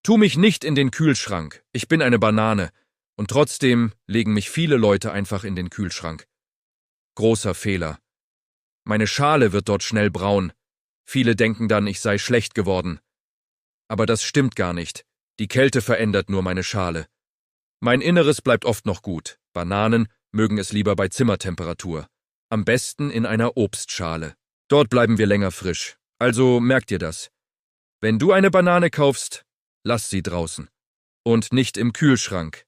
Tu mich nicht in den Kühlschrank. Ich bin eine Banane. Und trotzdem legen mich viele Leute einfach in den Kühlschrank. Großer Fehler. Meine Schale wird dort schnell braun. Viele denken dann, ich sei schlecht geworden. Aber das stimmt gar nicht. Die Kälte verändert nur meine Schale. Mein Inneres bleibt oft noch gut. Bananen mögen es lieber bei Zimmertemperatur. Am besten in einer Obstschale. Dort bleiben wir länger frisch. Also merk dir das. Wenn du eine Banane kaufst, lass sie draußen. Und nicht im Kühlschrank.